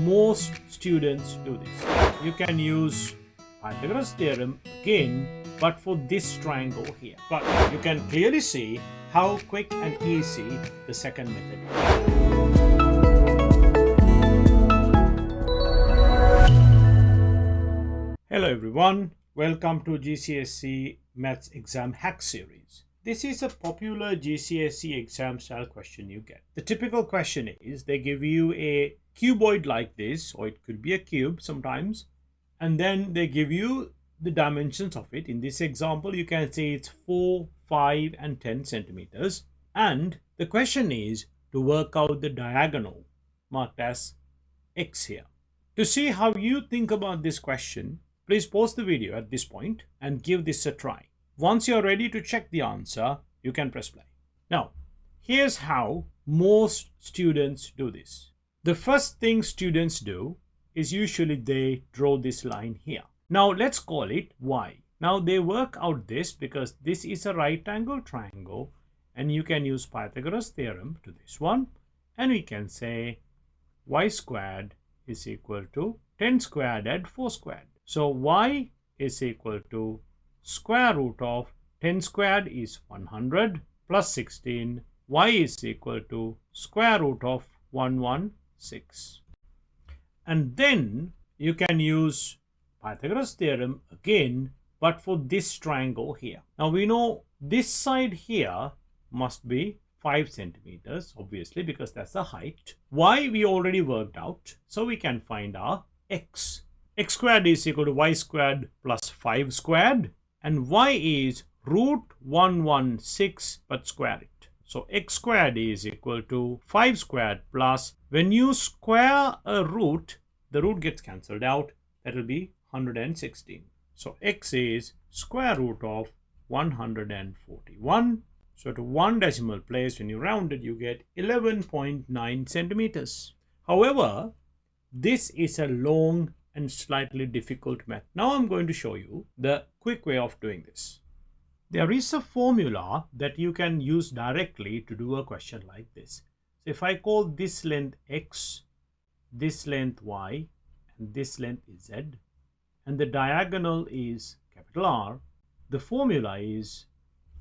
most students do this. You can use Pythagoras theorem again, but for this triangle here. But you can clearly see how quick and easy the second method is. Hello everyone, welcome to GCSE Maths exam hack series. This is a popular GCSE exam style question you get. The typical question is they give you a cuboid like this, or it could be a cube sometimes, and then they give you the dimensions of it. In this example, you can see it's 4, 5 and 10 centimeters. And the question is to work out the diagonal marked as X here. To see how you think about this question, please pause the video at this point and give this a try. Once you're ready to check the answer, you can press play. Now, here's how most students do this. The first thing students do is usually they draw this line here. Now, let's call it Y. Now, they work out this because this is a right angle triangle, and you can use Pythagoras theorem to this one, and we can say y squared is equal to 10 squared add 4 squared. So, y is equal to square root of 10 squared is 100 plus 16. Y is equal to square root of 116. And then you can use Pythagoras theorem again, but for this triangle here. Now we know this side here must be 5 centimeters, obviously, because that's the height. Y we already worked out, so we can find our x. X squared is equal to y squared plus 5 squared, and y is root 116, but square it. So x squared is equal to 5 squared plus, when you square a root, the root gets cancelled out, that will be 116. So x is square root of 141. So to one decimal place, when you round it, you get 11.9 centimeters. However, this is a long and slightly difficult method. Now I'm going to show you the quick way of doing this. There is a formula that you can use directly to do a question like this. So if I call this length x, this length y, and this length is z, and the diagonal is capital R, the formula is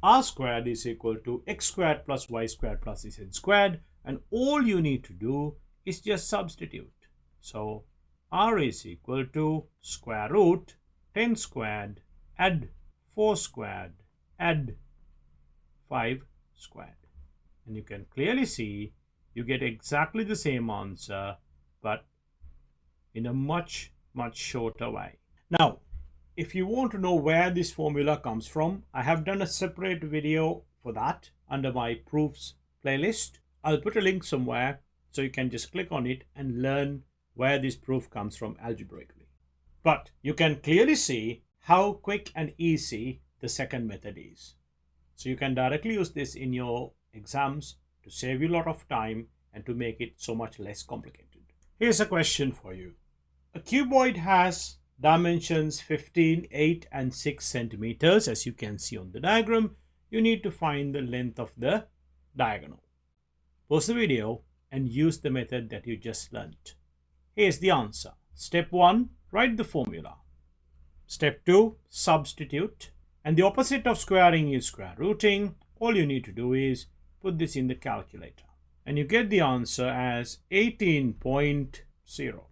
r squared is equal to x squared plus y squared plus z squared, and all you need to do is just substitute. So r is equal to square root 10 squared add 4 squared add 5 squared. And you can clearly see you get exactly the same answer, but in a much shorter way. Now, if you want to know where this formula comes from, I have done a separate video for that under my proofs playlist. I'll put a link somewhere so you can just click on it and learn where this proof comes from algebraically. But you can clearly see how quick and easy the second method is. So you can directly use this in your exams to save you a lot of time and to make it so much less complicated. Here's a question for you. A cuboid has dimensions 15, 8 and 6 centimeters. As you can see on the diagram, you need to find the length of the diagonal. Pause the video and use the method that you just learnt. Here's the answer. Step 1, write the formula. Step 2, substitute. And the opposite of squaring is square rooting. All you need to do is put this in the calculator. And you get the answer as 18.0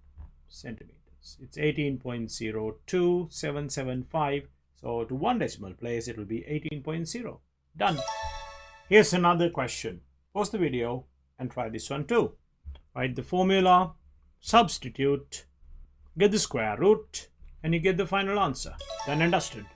centimeters. It's 18.02775. So to one decimal place, it will be 18.0. Done. Here's another question. Pause the video and try this one too. Write the formula, substitute, get the square root, and you get the final answer. Done and dusted.